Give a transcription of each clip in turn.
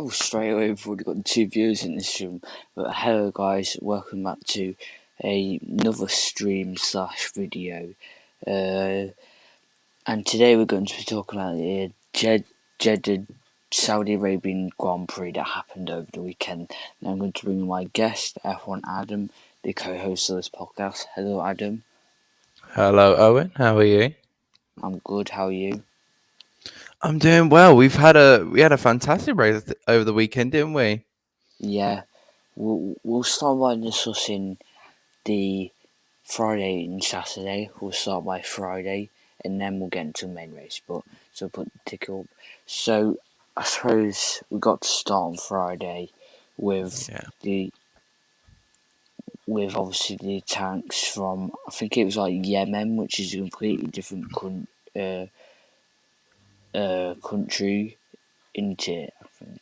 straight away, we've already got 2 viewers in this stream. But hello, guys, welcome back to another stream slash video. And today we're going to be talking about the Jeddah Saudi Arabian Grand Prix that happened over the weekend. And I'm going to bring my guest, F1 Adam, the co-host of this podcast. Hello, Adam. Hello, Owen. How are you? I'm good. How are you? I'm doing well. We had a fantastic race over the weekend, didn't we? Yeah, we'll start by discussing the Friday and Saturday. We'll start by Friday, and then we'll get into the main race. But so put the tick up. So I suppose we got to start on Friday with obviously the tanks from, I think it was like Yemen, which is a completely different country, isn't it? I think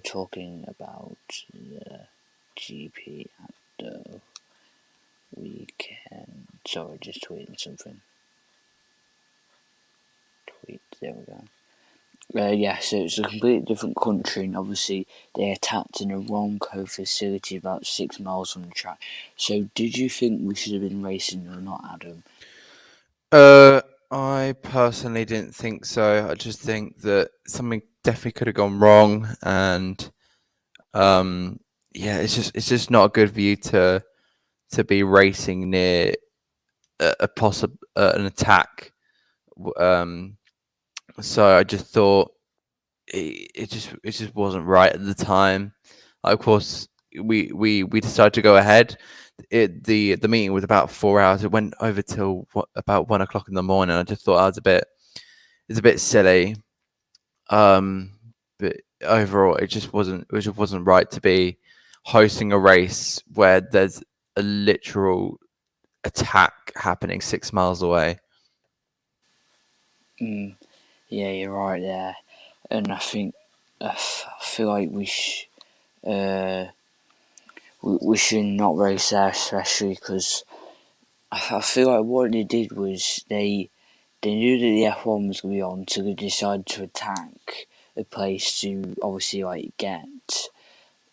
talking about the GP at the weekend. Sorry, just tweeting something. There we go. So it's a completely different country, and obviously they attacked an aramco facility about 6 miles from the track. So, did you think we should have been racing or not, Adam? I personally didn't think so. I just think that something definitely could have gone wrong, and it's just not a good view to be racing near a possible an attack. So I just thought it just wasn't right at the time. Of course, we decided to go ahead. The meeting was about 4 hours. It went over till about 1 o'clock in the morning. I just thought it's a bit silly. But overall, it just wasn't right to be hosting a race where there's a literal attack happening 6 miles away. Yeah, you're right there, and I think I feel like we should not race there, especially because I feel like what they did was they knew that the F1 was going to be on, so they decided to attack a place to obviously like get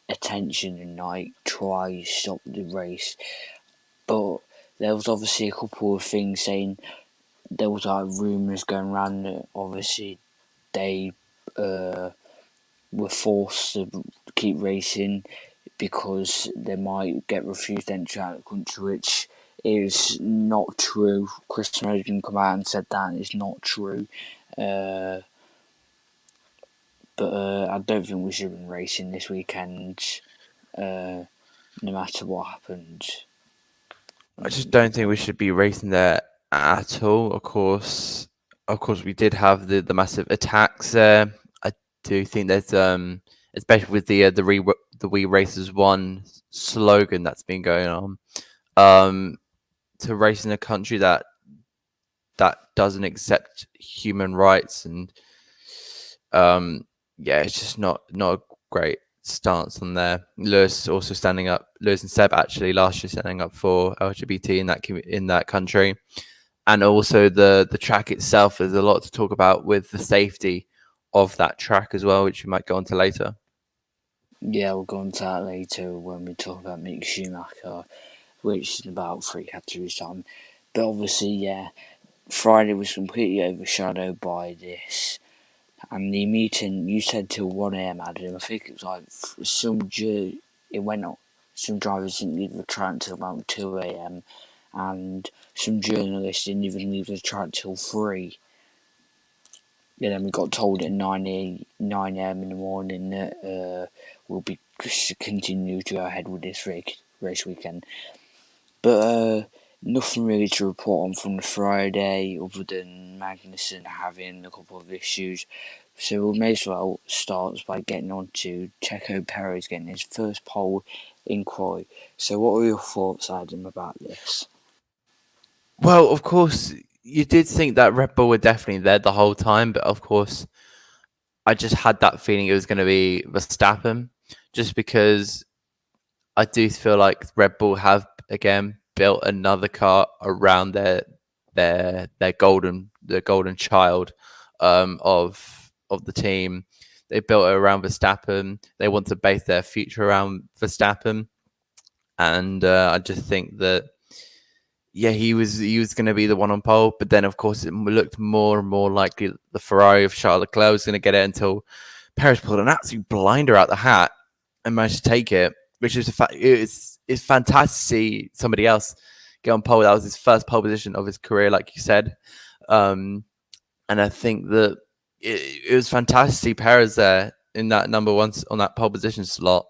attention and like try to stop the race. But there was obviously a couple of things saying there was like rumours going around that obviously they were forced to keep racing because they might get refused entry out of the country, which is not true. Chris Snowden come out and said that it's not true. But I don't think we should have been racing this weekend, no matter what happened. I just don't think we should be racing there at all. Of course, we did have the massive attacks there. I do think there's especially with the We Races One slogan that's been going on, to race in a country that doesn't accept human rights, and it's just not a great stance on there. Lewis and Seb actually last year standing up for LGBT in that country, and also the track itself. There's a lot to talk about with the safety of that track as well, which we might go on to later. Yeah, we'll go on to that later when we talk about Mick Schumacher, which is about 3 categories time. But obviously, Friday was completely overshadowed by this. And the meeting, you said till 1 a.m, Adam. I think it was like some drivers didn't leave the track until about 2 a.m. and some journalists didn't even leave the track till 3. And then we got told at 9 a.m. in the morning that we'll be continue to go ahead with this race weekend. But nothing really to report on from the Friday other than Magnussen having a couple of issues. So we may as well start by getting on to Checo Perez getting his first pole in quali. So what were your thoughts, Adam, about this? Well, of course, you did think that Red Bull were definitely there the whole time, but of course, I just had that feeling it was going to be Verstappen, just because I do feel like Red Bull have again built another car around their golden child of the team. They built it around Verstappen. They want to base their future around Verstappen, and I just think that yeah, he was going to be the one on pole. But then, of course, it looked more and more likely the Ferrari of Charles Leclerc was going to get it until Perez pulled an absolute blinder out the hat and managed to take it, which is it's fantastic to see somebody else get on pole. That was his first pole position of his career, like you said, and I think that it was fantastic to see Perez there in that number one on that pole position slot.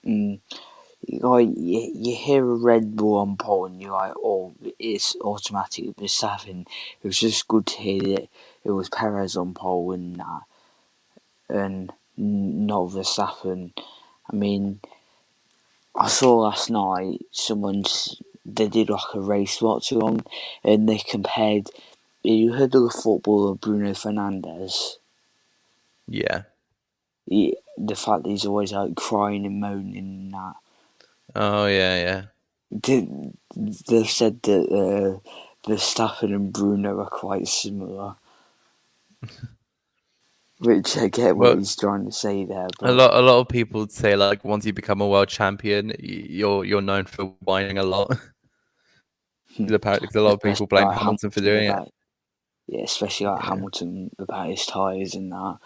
Mm. Like you hear a Red Bull on pole and you're like, oh, it's automatic Verstappen. It was just good to hear that it was Perez on pole and not Verstappen. I mean, I saw last night they did like a race watch along and they compared. You heard of the footballer Bruno Fernandes? Yeah. The fact that he's always like crying and moaning and that. Oh yeah. They've said that Verstappen and Bruno are quite similar, which I get what Well, he's trying to say there, a but lot of people would say like once you become a world champion, you're known for whining a lot. Apparently, a lot of especially people blame like Hamilton for Hamilton doing it. about especially like Yeah. Hamilton about his tyres and that.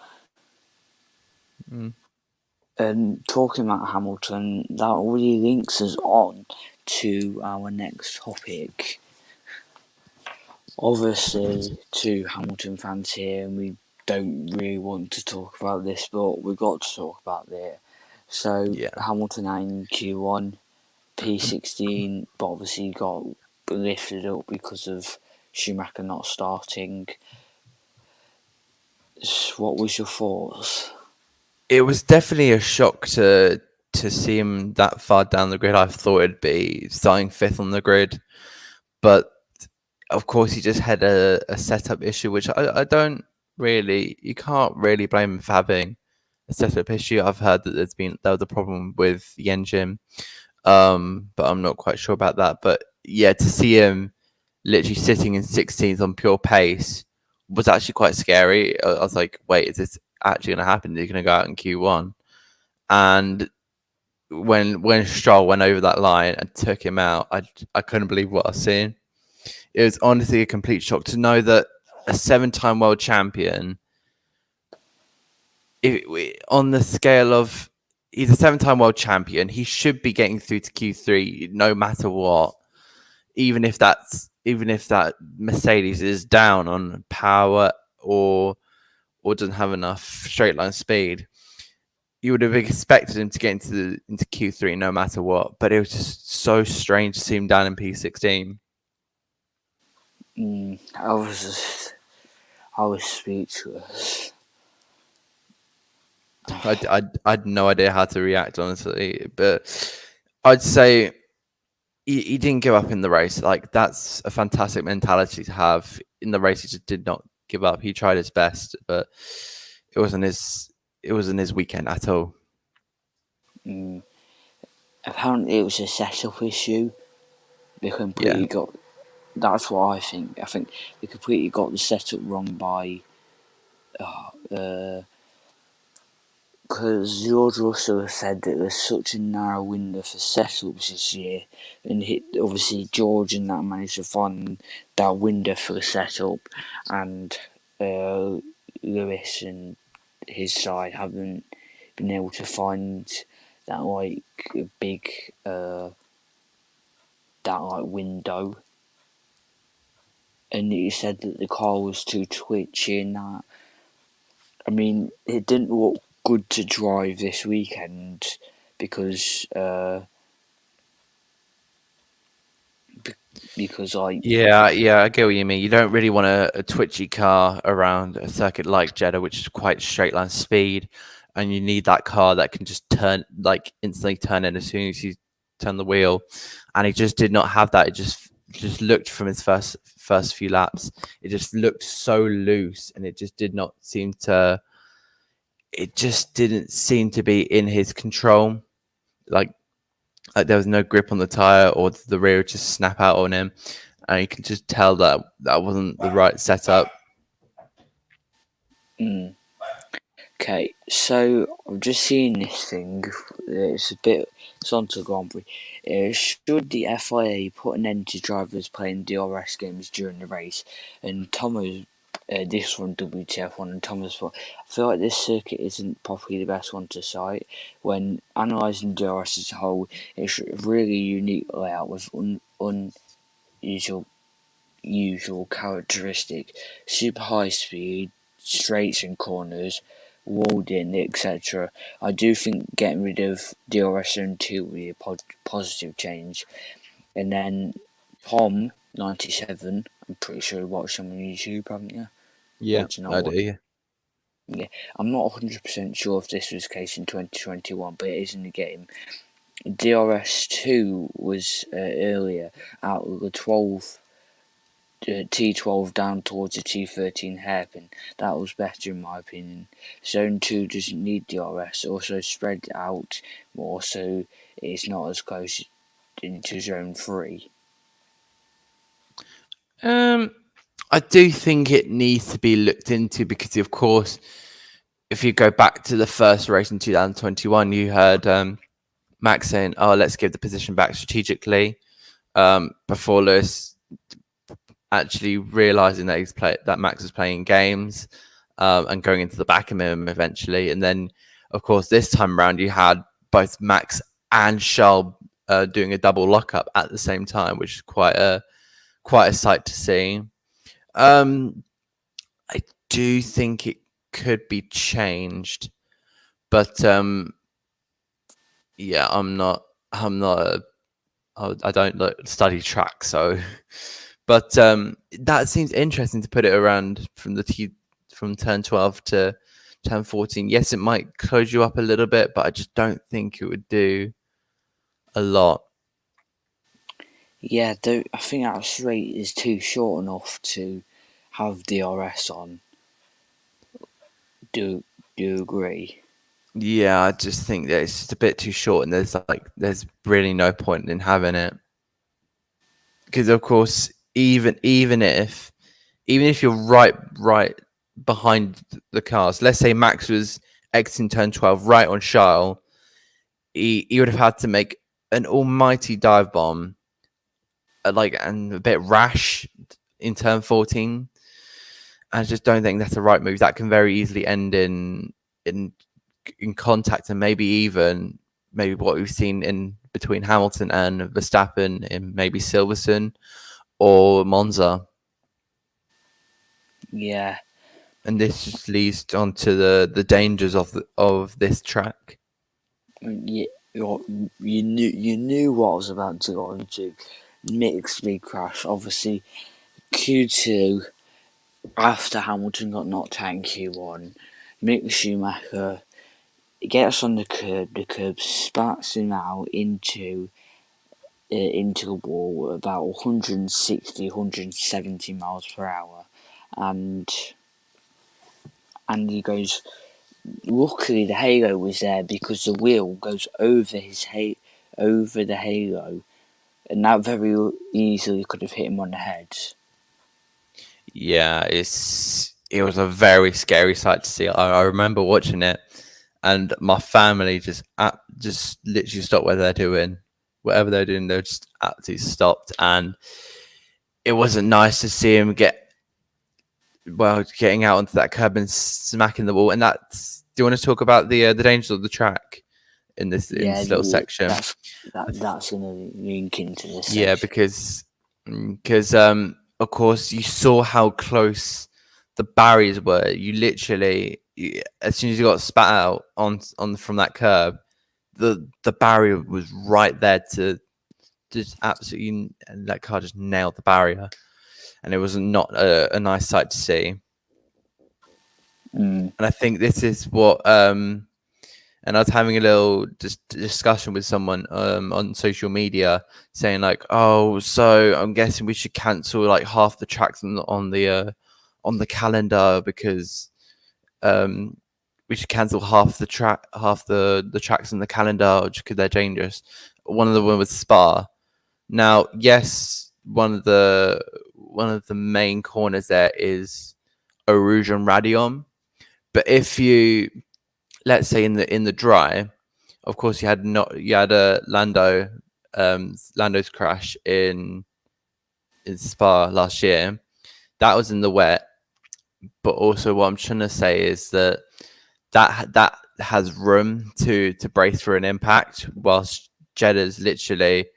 Mm. And talking about Hamilton, that already links us on to our next topic. Obviously, two Hamilton fans here, and we don't really want to talk about this, but we've got to talk about it. So, Yeah. Hamilton in Q1, P16, but obviously got lifted up because of Schumacher not starting. What was your thoughts? It was definitely a shock to see him that far down the grid. I thought it'd be starting fifth on the grid, but of course he just had a setup issue, which I don't really. You can't really blame him for having a setup issue. I've heard that there was a problem with the engine, but I'm not quite sure about that. But yeah, to see him literally sitting in 16th on pure pace was actually quite scary. I was like, wait, is this actually going to happen? Is he going to go out in Q1? And when Stroll went over that line and took him out, I couldn't believe what I was seeing. It was honestly a complete shock to know that a 7-time world champion, on the scale of he's a 7-time world champion, he should be getting through to Q3 no matter what. Even if that Mercedes is down on power or doesn't have enough straight line speed, you would have expected him to get into Q3 no matter what. But it was just so strange to see him down in P16. I was speechless. I had no idea how to react, honestly. But I'd say he didn't give up in the race. Like, that's a fantastic mentality to have in the race. He just did not give up. He tried his best, but it wasn't his weekend at all. Apparently, it was a setup issue. They completely got. That's what I think. I think they completely got the setup wrong by. Because George Russell said that there's such a narrow window for setups this year, and obviously George and that managed to find that window for the setup, and Lewis and his side haven't been able to find that like big that like window. And he said that the car was too twitchy and that. I mean, it didn't look good to drive this weekend because I Yeah, I get what you mean. You don't really want a twitchy car around a circuit like Jeddah, which is quite straight line speed, and you need that car that can just instantly turn in as soon as you turn the wheel. And he just did not have that. It just looked from his first few laps. It just looked so loose, and it just did not seem to. It just didn't seem to be in his control. Like there was no grip on the tire, or the rear would just snap out on him. And you can just tell that wasn't the right setup. mm, Okay, so I've just seen this thing. It's on to Grand Prix. Should the FIA put an end to drivers playing DRS games during the race? And Thomas, this from WTF1 and Thomas, I feel like this circuit isn't probably the best one to cite. When analysing DRS as a whole, it's a really unique layout with unusual characteristic, super high speed, straights and corners, walled in, etc. I do think getting rid of DRS Zone 2 would be a positive change. And then Tom97, I'm pretty sure you watched him on YouTube, haven't you? Yeah, Or do you not I do. watch? Yeah. Yeah, I'm not 100% sure if this was the case in 2021, but it is in the game. DRS 2 was earlier out of the 12 T12 down towards the T13 hairpin. That was better in my opinion. Zone 2 doesn't need DRS, also spread out more so it's not as close into Zone 3. I do think it needs to be looked into because, of course, if you go back to the first race in 2021, you heard Max saying, "Oh, let's give the position back strategically." Before Lewis actually realizing that Max was playing games and going into the back of him eventually, and then, of course, this time around you had both Max and Charles doing a double lockup at the same time, which is quite a sight to see. I do think it could be changed, but yeah, I'm not. I don't study track, so. But that seems interesting to put it around from turn 12 to turn 14. Yes, it might close you up a little bit, but I just don't think it would do a lot. Yeah, I think that straight is too short enough to have DRS on. Do you agree? Yeah, I just think that it's just a bit too short, and there's really no point in having it because, of course, even if you're right behind the cars, let's say Max was exiting turn 12 right on Charles, he would have had to make an almighty dive bomb, and a bit rash in turn 14. I just don't think that's the right move. That can very easily end in contact, and maybe what we've seen in between Hamilton and Verstappen in maybe Silverstone or Monza. Yeah. And this just leads on to the dangers of this track. Yeah, you knew what I was about to go into. Mixed big crash. Obviously, Q2 after Hamilton got knocked out in Q1. Mick Schumacher gets on the curb spats him out into the wall at about 160, 170 miles per hour, and he goes. Luckily, the halo was there because the wheel goes over over the halo, and that very easily could have hit him on the head. Yeah, it was a very scary sight to see. I remember watching it, and my family just literally stopped whatever they're doing. They just absolutely stopped, and it wasn't nice to see him getting out onto that curb and smacking the wall. And that's. Do you want to talk about the dangers of the track in this little section? That's gonna link into this. Yeah, section. because of course you saw how close the barriers were. You literally, as soon as you got spat out on from that curb, the barrier was right there to just absolutely, and that car just nailed the barrier, and it was not a nice sight to see. And I think this is what and I was having a little discussion with someone on social media saying like, oh, so I'm guessing we should cancel like half the tracks on the calendar because we should cancel half the tracks on the calendar because they're dangerous. One of them was Spa. Now, yes, one of the main corners there is Eau Rouge and Radion, but if you let's say in the dry, of course you had a Lando's crash in Spa last year. That was in the wet, but also what I'm trying to say is that has room to brace for an impact, whilst Jeddah's literally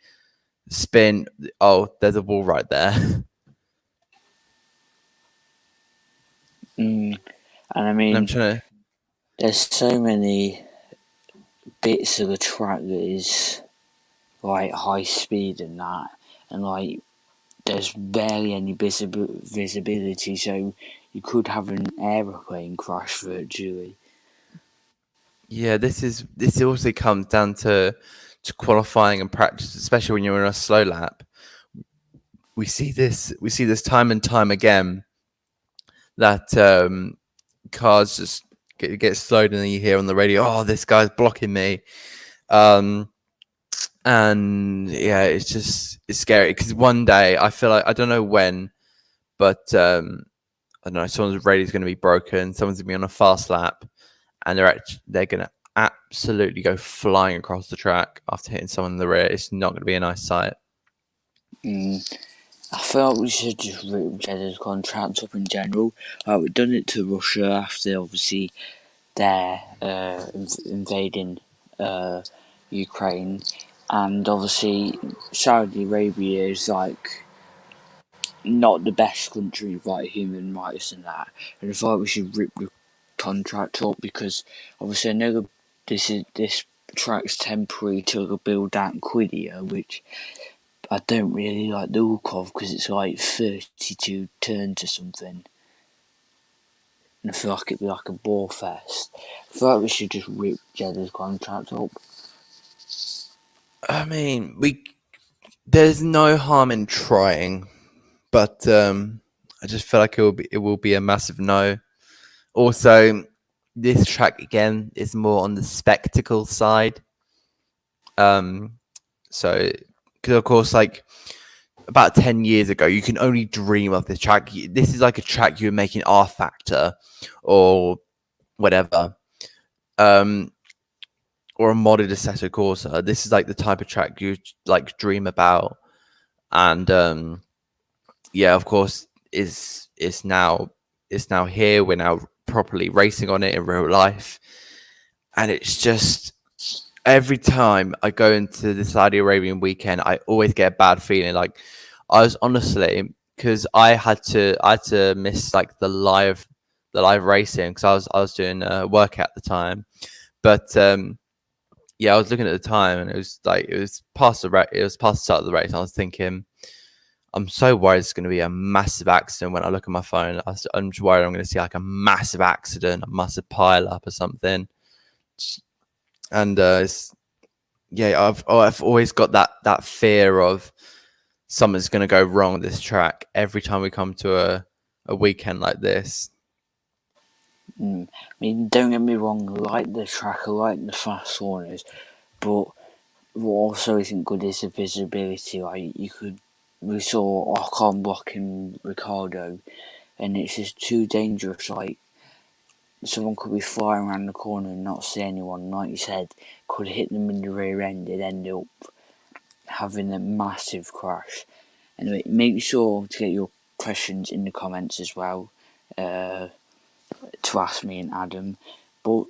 spin. Oh, there's a wall right there. And I And mean, I'm trying to. there's so many bits of the track that is like high speed and that, and like there's barely any visibility, so you could have an aeroplane crash virtually. Yeah, this also comes down to qualifying and practice, especially when you're in a slow lap. We see this time and time again that cars just get slowed, and then you hear on the radio, "Oh, this guy's blocking me," and yeah, it's scary because one day I feel like I don't know when, but I don't know, someone's radio's going to be broken, someone's going to be on a fast lap, and they're going to absolutely go flying across the track after hitting someone in the rear. It's not going to be a nice sight. I feel like we should just rip Jeddah's contract up in general. We've done it to Russia after obviously they're invading Ukraine, and obviously Saudi Arabia is like not the best country about human rights and that. And I thought we should rip the contract up because obviously I know this track's temporary till build out Quidia, which I don't really like the look of because it's like 32 turns or something. And I feel like it'd be like a bore fest. I feel like we should just rip Jeddah's contract up. I mean, there's no harm in trying, but I just feel like it will be a massive no. Also, this track again is more on the spectacle side. So because of course, like about 10 years ago, you can only dream of this track. This is like a track you were making R Factor or whatever, or a modded Assetto Corsa. This is like the type of track you like dream about, and yeah, of course, is now here. We're now properly racing on it in real life, and it's just every time I go into the Saudi Arabian weekend, I always get a bad feeling. Like I was honestly, because I had to miss like the live racing because I was doing work at the time, but yeah, I was looking at the time and it was past the start of the race. And I was thinking, I'm so worried it's going to be a massive accident. When I look at my phone, I'm just worried I'm going to see like a massive accident, a massive pile up or something. And yeah, I've always got that fear of something's going to go wrong with this track every time we come to a weekend like this. I mean, don't get me wrong, I like the track, I like the fast corners, but what also isn't good is the visibility. Like we saw Ocon blocking Ricardo, and it's just too dangerous. Like someone could be flying around the corner and not see anyone. Like you said, could hit them in the rear end and end up having a massive crash. Anyway, make sure to get your questions in the comments as well to ask me and Adam. But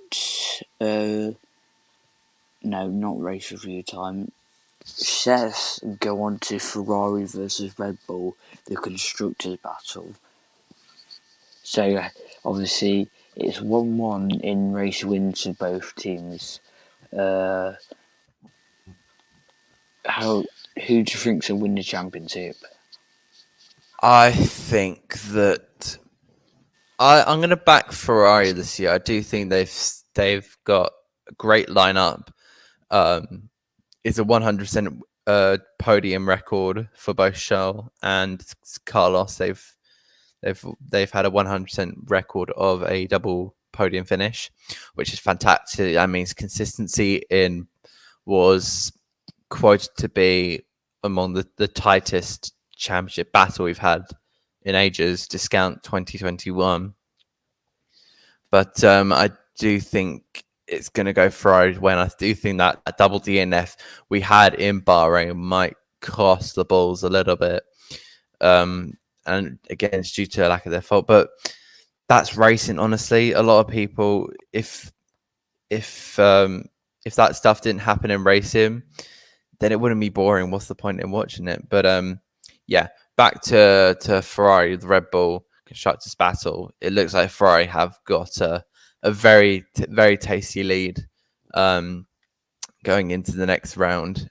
no, not race review time. Let's go on to Ferrari versus Red Bull, the constructors' battle. So obviously it's 1-1 in race wins for both teams. Who do you think's will win the championship? I think that I'm going to back Ferrari this year. I do think they've got a great lineup. It's a 100% podium record for both Charles and Carlos. They've had a 100% record of a double podium finish, which is fantastic. That means consistency was quoted to be among the tightest championship battle we've had in ages. Discount 2021, but I do think it's going to go Ferrari, when I do think that a double DNF we had in Bahrain might cost the Bulls a little bit. And again, it's due to a lack of their fault. But that's racing, honestly. A lot of people, if that stuff didn't happen in racing, then it wouldn't be boring. What's the point in watching it? But yeah, back to Ferrari, the Red Bull constructors battle. It looks like Ferrari have got a very very tasty lead going into the next round.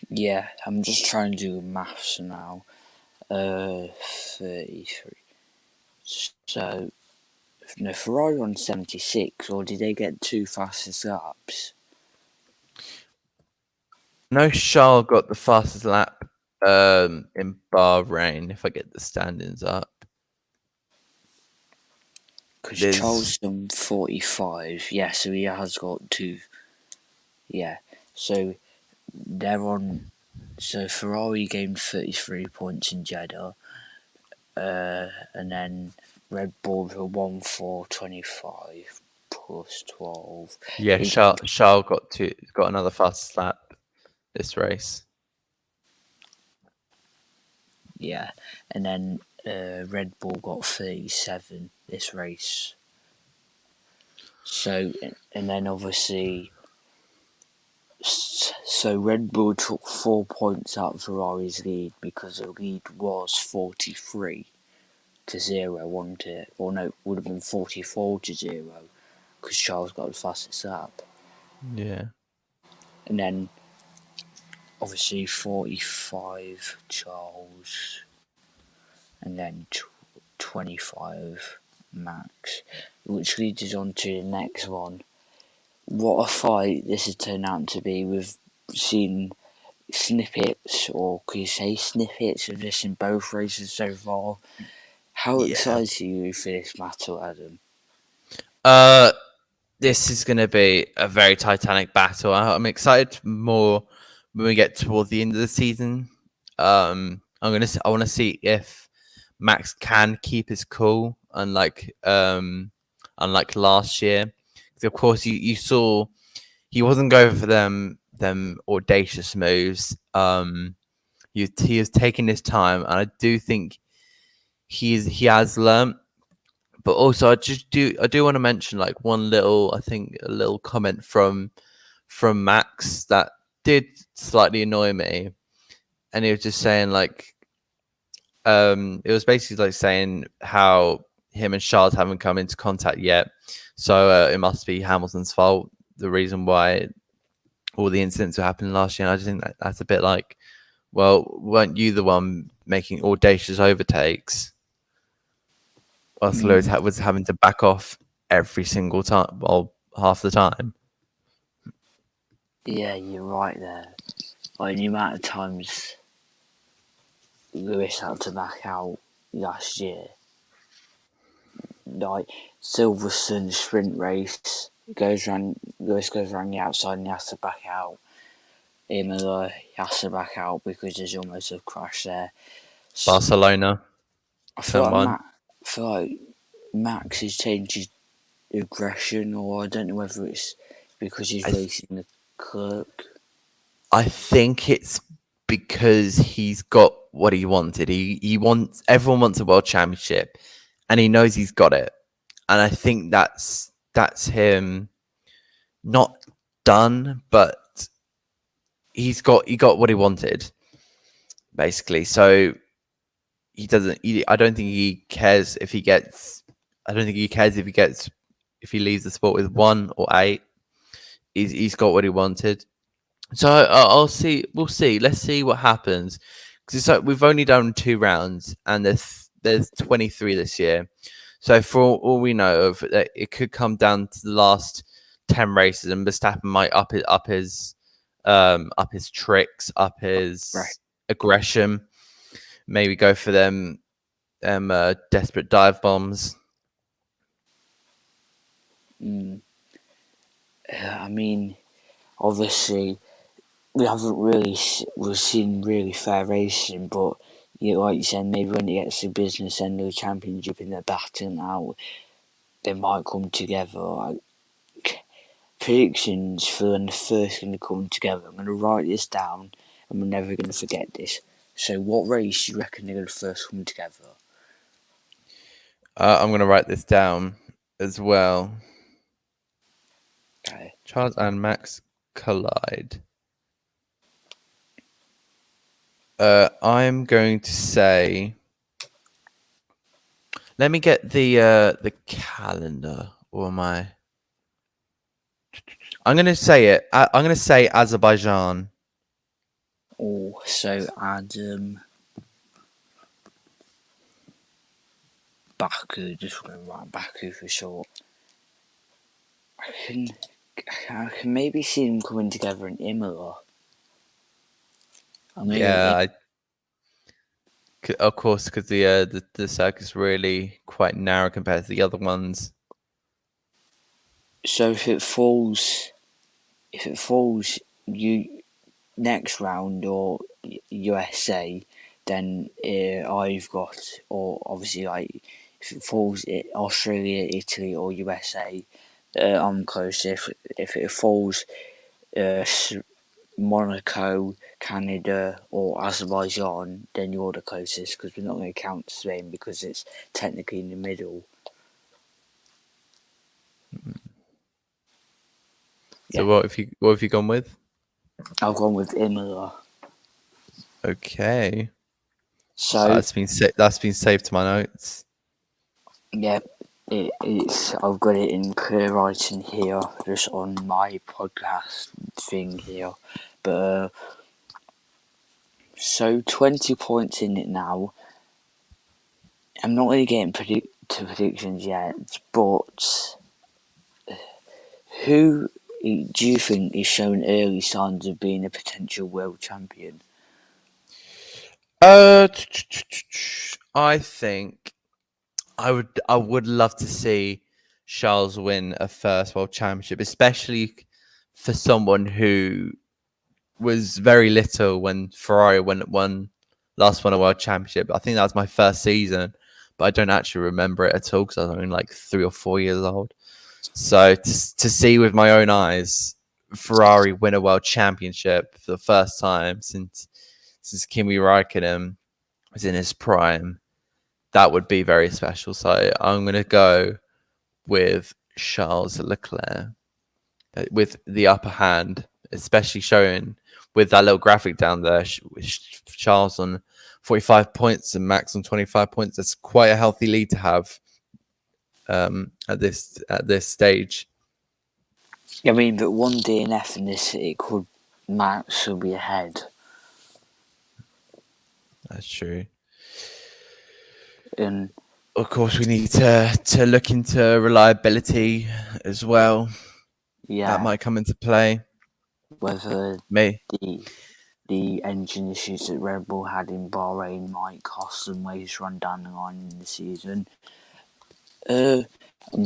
Yeah, I'm just trying to do maths now. 33. So, no, Ferrari on 76, or did they get 2 fastest laps? No, Charles got the fastest lap in Bahrain, if I get the standings up. Because Charles done 45, yeah, so he has got 2. Yeah, so they're on. So Ferrari gained 33 points in Jeddah, and then Red Bull were 1,425 plus 12. Yeah, Charles got another fastest lap this race. Yeah, and then Red Bull got 37 this race. So, and then obviously, so Red Bull took 4 points out of Ferrari's lead because the lead was 43 to 0, wasn't it? Or no, it would have been 44 to 0 because Charles got the fastest lap. Yeah. And then, obviously, 45 Charles, and then 25 Max, which leads us on to the next one. What a fight this has turned out to be. We've seen snippets, or could you say snippets, of this in both races so far. How excited are you for this battle, Adam? This is going to be a very titanic battle. I'm excited more when we get toward the end of the season. I want to see if Max can keep his cool, unlike last year. Because of course, you saw he wasn't going for them audacious moves. He was taking his time, and I do think he has learned. But also, I do want to mention like a little comment from Max that did slightly annoy me, and he was just saying like, it was basically like saying how him and Charles haven't come into contact yet, so it must be Hamilton's fault. The reason why all the incidents were happening last year, and I just think that's a bit like, well, weren't you the one making audacious overtakes? Whilst Lewis was having to back off every single time, well, half the time. Yeah, you're right there. Like, the amount of times Lewis had to back out last year. Like, Silverstone sprint race, Lewis goes around the outside and he has to back out. Imola, he has to back out because there's almost a crash there. Barcelona, I feel like Max has changed his aggression, or I don't know whether it's because he's racing the clerk. I think it's because he's got what he wanted. Everyone wants a world championship, and he knows he's got it. And I think that's him not done, but he got what he wanted, basically. So he doesn't. I don't think he cares if he gets. I don't think he cares if he leaves the sport with 1 or 8. He's got what he wanted. So I'll see. We'll see. Let's see what happens. Because it's like we've only done 2 rounds, and there's 23 this year. So for all we know of, it could come down to the last 10 races, and Verstappen might up his tricks, up his aggression. Maybe go for them desperate dive bombs. I mean, obviously, we've seen really fair racing, but like you said, maybe when it gets to business end of the championship and they're battling out, they might come together. predictions for when the first going to come together. I'm going to write this down, and we're never going to forget this. So, what race do you reckon they're going to first come together? I'm going to write this down as well. Okay. Charles and Max collide. I'm going to say. Let me get the calendar or my. I'm going to say it. I'm going to say Azerbaijan. Oh, so Adam Baku. Just going to write Baku for short. I can maybe see them coming together in Imola. Yeah, of course, because the circuit is really quite narrow compared to the other ones. So if it falls you next round or USA, then I've got, or obviously like if it falls Australia, Italy, or USA, I'm close. If it falls Monaco, Canada, or Azerbaijan, then you're the closest because we're not going to count Spain because it's technically in the middle. So what have you gone with? I've gone with Imola. Okay, So that's been saved to my notes. yeah, it's I've got it in clear writing here, just on my podcast thing here. But so 20 points in it now. I'm not really getting to predictions yet, but who do you think is showing early signs of being a potential world champion? I think I would love to see Charles win a first world championship, especially for someone who was very little when Ferrari won a world championship. I think that was my first season, but I don't actually remember it at all because I was only like 3 or 4 years old. So to see with my own eyes Ferrari win a world championship for the first time since Kimi Räikkönen was in his prime, that would be very special. So I'm going to go with Charles Leclerc with the upper hand, especially showing with that little graphic down there, Charles on 45 points and Max on 25 points. That's quite a healthy lead to have at this stage. I mean, but one DNF in this, it could Max will be ahead. That's true. And of course, we need to look into reliability as well. yeah, that might come into play. Whether May the engine issues that Red Bull had in Bahrain might cost them later on down the line in the season. I'm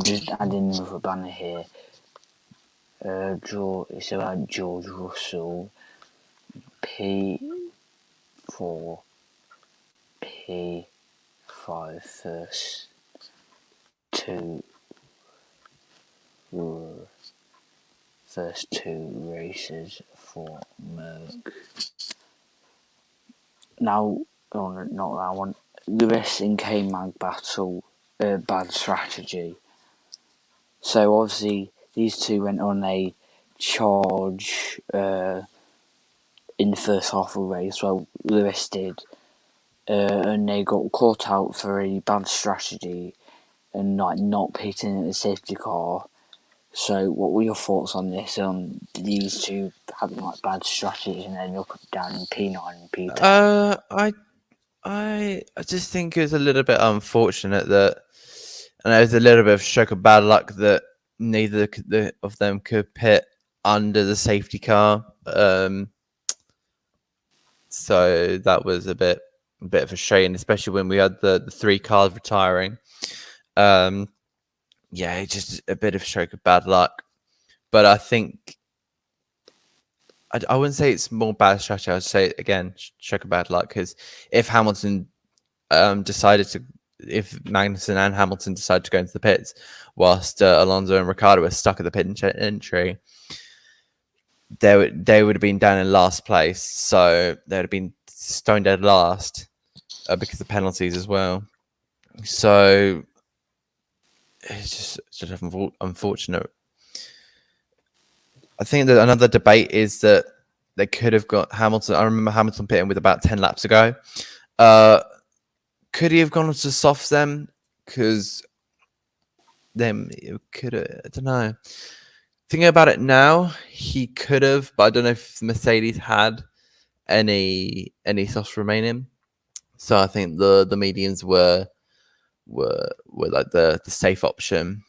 just adding another banner here. It's about George Russell. P4, P5 first two races for Merck. Now, not that one. Lewis and K-Mag battle, bad strategy. So obviously these two went on a charge in the first half of the race. Well, Lewis did, and they got caught out for a bad strategy and like not pitting at the safety car. So, what were your thoughts on this? These two having like bad strategies and then up down in P9 and P10. I just think it was a little bit unfortunate that, and it was a little bit of stroke of bad luck that neither of them could pit under the safety car. So that was a bit of a shame, especially when we had the 3 cars retiring. Yeah, just a bit of stroke of bad luck. But I think I wouldn't say it's more bad strategy. I would say again, stroke of bad luck, because if Hamilton decided to if Magnussen and Hamilton decide to go into the pits, whilst Alonso and Ricciardo were stuck at the pit entry, they would have been down in last place, so they would have been stone dead last because of penalties as well. So it's just unfortunate. I think that another debate is that they could have got Hamilton. I remember Hamilton pitting with about 10 laps ago. Could he have gone to soft them? Because then it could have, I don't know. Thinking about it now, he could have, but I don't know if Mercedes had any softs remaining. So I think the mediums were like the safe option.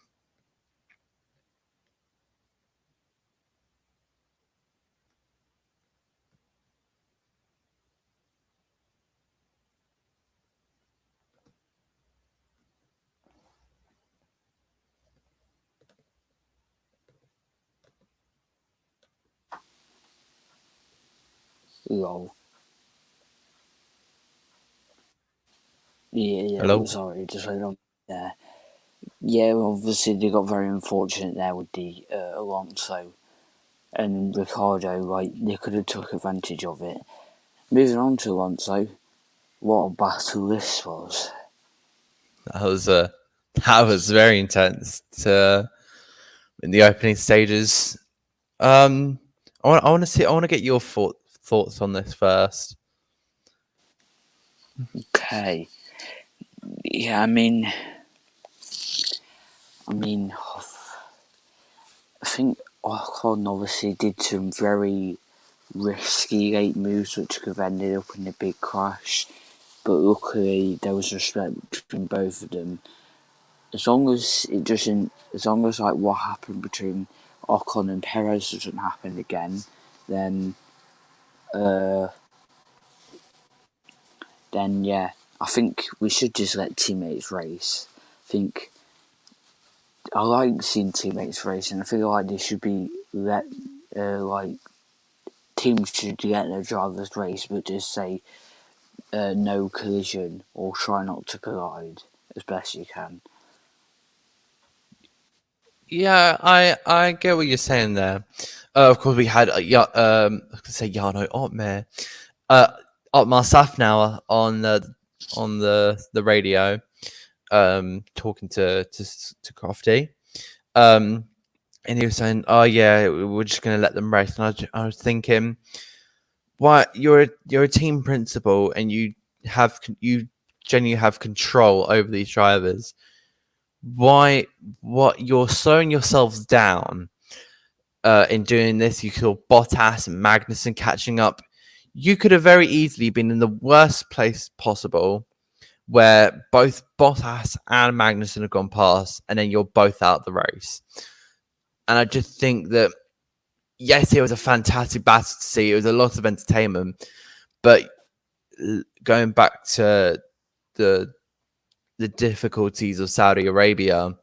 Lol. Yeah, Hello? sorry, just went on there. Yeah, obviously they got very unfortunate there with the Alonso and Ricciardo. Like they could have took advantage of it. Moving on to Alonso, what a battle this was. That was very intense in the opening stages. I want to get your thoughts on this first. Okay. Yeah, I mean, I think Ocon obviously did some very risky late moves which could have ended up in a big crash, but luckily there was respect between both of them. As long as like what happened between Ocon and Perez doesn't happen again, then yeah, I think we should just let teammates race. I like seeing teammates race, and I feel like they should be like teams should let their drivers race, but just say no collision or try not to collide as best you can. Yeah, I get what you're saying there. Of course, we had I could say Jarno Otmar, Otmar Safnauer on the radio, talking to Crofty, and he was saying, "Oh yeah, we're just going to let them race." And I was thinking, "Why you're a team principal and you genuinely have control over these drivers? What you're slowing yourselves down in doing this? You saw Bottas and Magnussen catching up. You could have very easily been in the worst place possible, where both Bottas and Magnussen have gone past, and then you're both out of the race." And I just think that, yes, it was a fantastic battle to see. It was a lot of entertainment, but going back to the difficulties of Saudi Arabia,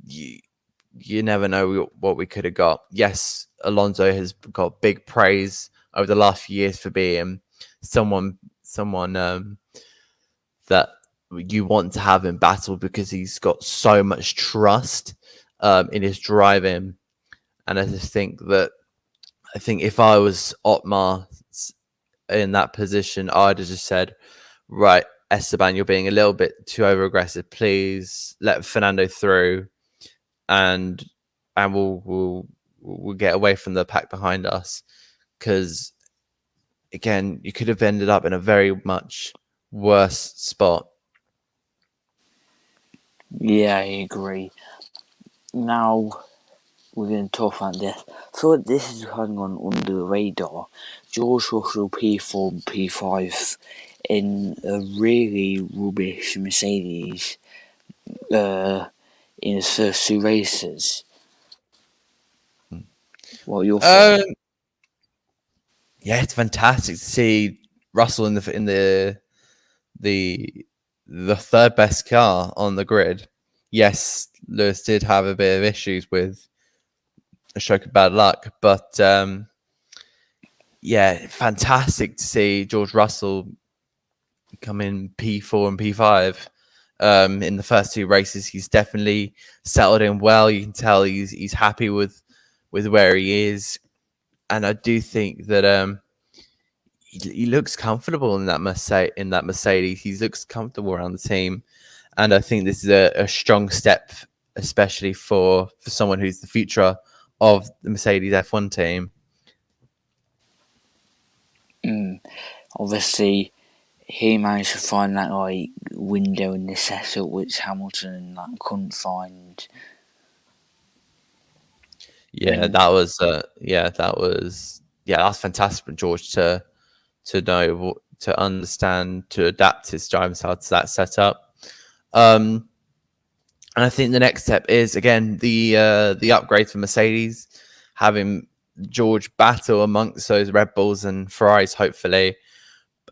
you never know what we could have got. Yes, Alonso has got big praise over the last few years for being someone that you want to have in battle because he's got so much trust in his driving. And I think if I was Otmar in that position, I'd have just said, right, Esteban, you're being a little bit too over aggressive. Please let Fernando through, and we'll get away from the pack behind us. Because again, you could have ended up in a very much worse spot. Yeah, I agree. Now we're going to talk about this. So this is going on under the radar. George Russell P4 and P5 in a really rubbish Mercedes in his first two races. What are your thoughts? Yeah, it's fantastic to see Russell in the third best car on the grid. Yes, Lewis did have a bit of issues with a stroke of bad luck, but yeah, fantastic to see George Russell come in P4 and P5. In the first two races, he's definitely settled in well. You can tell he's happy with where he is, and I do think that he looks comfortable in that Mercedes. He looks comfortable around the team, and I think this is a strong step, especially for someone who's the future of the Mercedes F1 team. Obviously, he managed to find that like window in the setup which Hamilton couldn't find. That's fantastic for George to know, to understand, to adapt his driving style to that setup. And I think the next step is again the upgrade for Mercedes, having George battle amongst those Red Bulls and Ferraris, hopefully.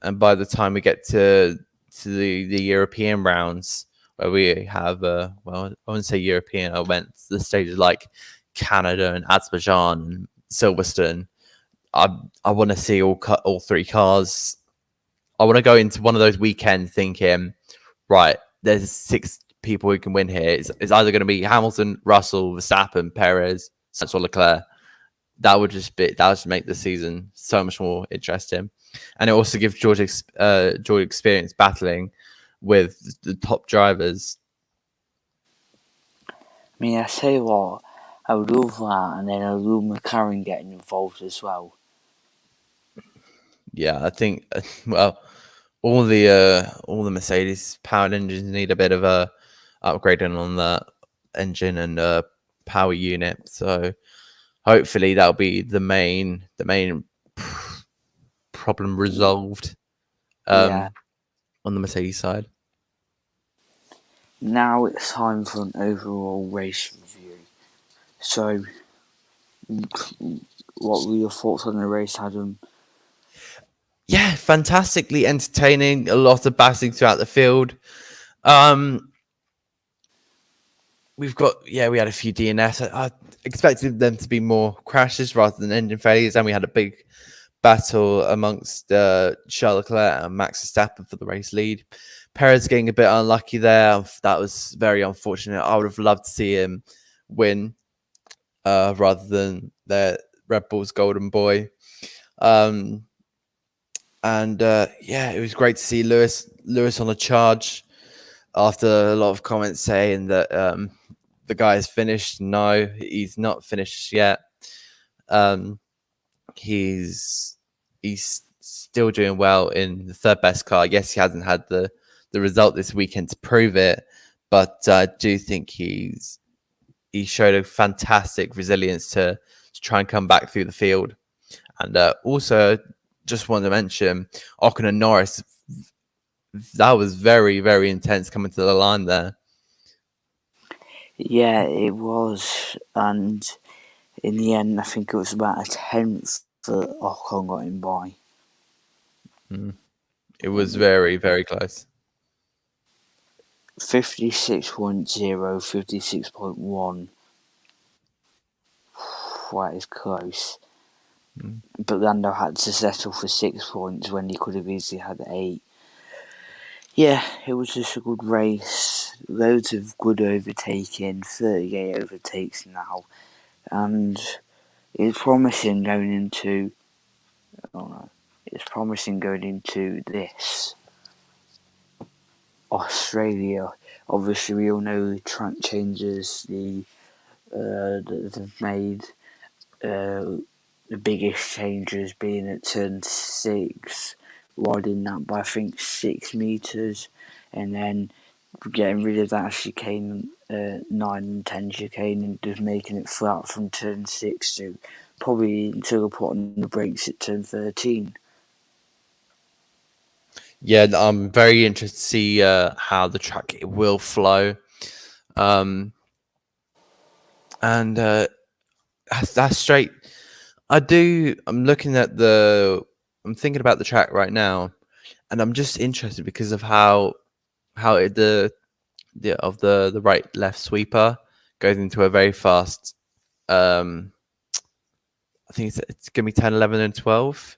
And by the time we get to the European rounds, where we have I wouldn't say European, I went to the stages like Canada and Azerbaijan and Silverstone. I want to see all three cars. I want to go into one of those weekends thinking, right, there's 6 people who can win here. It's either going to be Hamilton, Russell, Verstappen, Perez, Sainz, or Leclerc. That would just make the season so much more interesting, and it also gives George experience battling with the top drivers. I mean, I tell you what, I would love that, and then I would love McLaren getting involved as well. Yeah, I think all the Mercedes powered engines need a bit of a upgrading on that engine and power unit. So hopefully that'll be the main problem resolved Yeah. on the Mercedes side. Now it's time for an overall race review. So, what were your thoughts on the race, Adam? Yeah, fantastically entertaining. A lot of battling throughout the field. We had a few DNS. I expected them to be more crashes rather than engine failures, and we had a big battle amongst Charles Leclerc and Max Verstappen for the race lead. Perez getting a bit unlucky there. That was very unfortunate. I would have loved to see him win rather than the Red Bull's golden boy. It was great to see Lewis on a charge after a lot of comments saying that the guy is finished. No, he's not finished yet. He's still doing well in the third best car. Yes, he hasn't had the result this weekend to prove it, but I do think he showed a fantastic resilience to try and come back through the field. And also, just wanted to mention Ocon and Norris. That was very, very intense coming to the line there. Yeah, it was, and in the end, I think it was about a tenth that Ocon got him by. It was very, very close. 56.0, 56.1. That is close. But Lando had to settle for 6 points when he could have easily had 8. Yeah, it was just a good race. Loads of good overtaking, 38 overtakes now. And it's promising going into this Australia. Obviously, we all know the track changes that they've made. The biggest changes being at turn 6, widening that by I think 6 metres, and then getting rid of that chicane, 9 and 10 chicane, and just making it flat from turn 6 to probably until putting the brakes at turn 13. Yeah, I'm very interested to see how the track will flow. And that's straight. I'm thinking about the track right now, and I'm just interested because of how the right left sweeper goes into a very fast. I think it's gonna be 10, 11, and 12,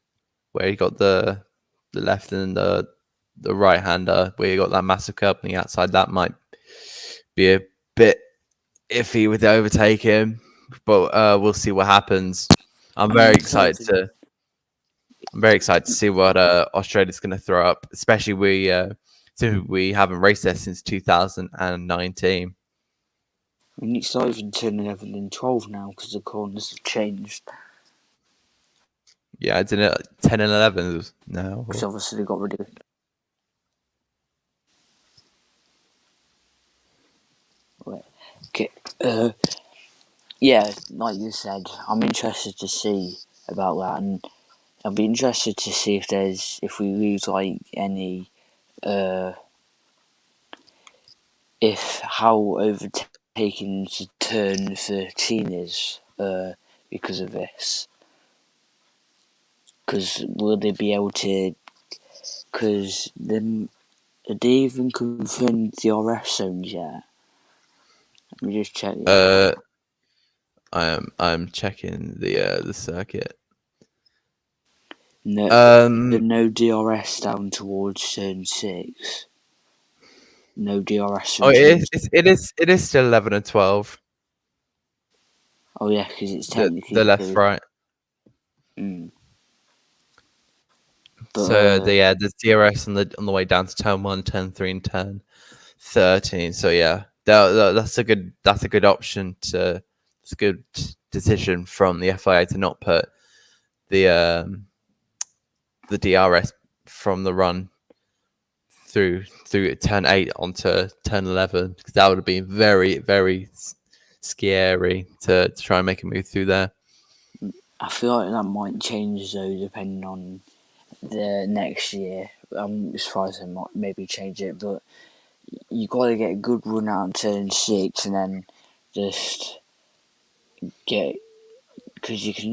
where you got the left and the the right hander where you got that massive curb on the outside. That might be a bit iffy with the overtaking, but we'll see what happens. I'm very excited to see what Australia's going to throw up, especially we haven't raced there since 2019. I mean, it's not even turn 11 and 12 now because the corners have changed. Yeah, it's in 10 and 11 now. Because obviously they got rid of it. Right. Okay. Yeah, like you said, I'm interested to see about that, and I'll be interested to see if we lose like any, if how overtaking to turn 13 is because of this. Because will they be able to? Because have they even confirmed the RS zones yet? Let me just check that. I'm checking the circuit. No, the no DRS down towards turn 6. No DRS from turn. It is still 11 and 12. Oh yeah, because it's The technically left right. But So there's DRS on the way down to turn 1, turn 3, and turn 13. So yeah, that's a good option to. It's a good decision from the FIA to not put the DRS from the run through turn 8 onto turn 11, because that would have been very, very scary to try and make a move through there. I feel like that might change though, depending on the next year. I'm surprised they might maybe change it, but you got to get a good run out in turn 6 and then just get, because you could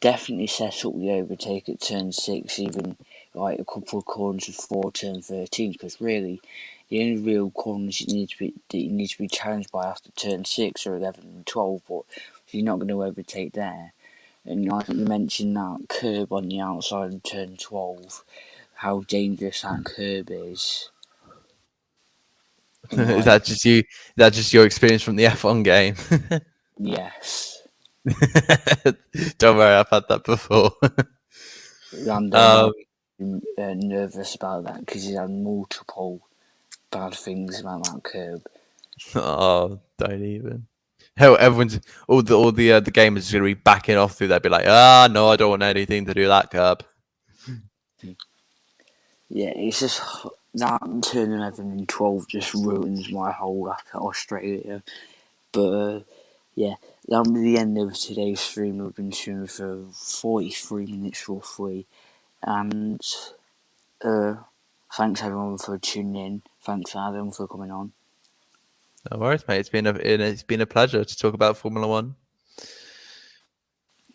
definitely set up the overtake at turn 6, even like a couple of corners before turn 13, because really the only real corners that you need to be challenged by after turn 6 are 11 and 12, but you're not going to overtake there. And like you mentioned, that curb on the outside of turn 12, how dangerous that curb is. Is that just you? Is that just your experience from the F1 game? Yes. Don't worry, I've had that before. Lando might be nervous about that because he's had multiple bad things about that curb. Oh, don't even. Hell, everyone's all the gamers is gonna be backing off through that. Be like, no, I don't want anything to do with that curb. Yeah, it's just that turn 11 and 12 just ruins my whole lap at Australia. But yeah, that'll be the end of today's stream. We've been streaming for 43 minutes roughly, and thanks everyone for tuning in. Thanks Adam for coming on. No worries, mate. It's been a pleasure to talk about Formula One.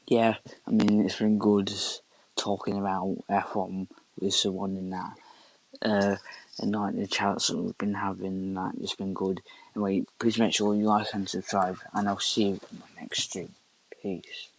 Yeah, I mean it's been good talking about F1 with someone in that. And like the chats that we've been having, that it's been good. Anyway, please make sure you like and subscribe, and I'll see you in my next stream. Peace.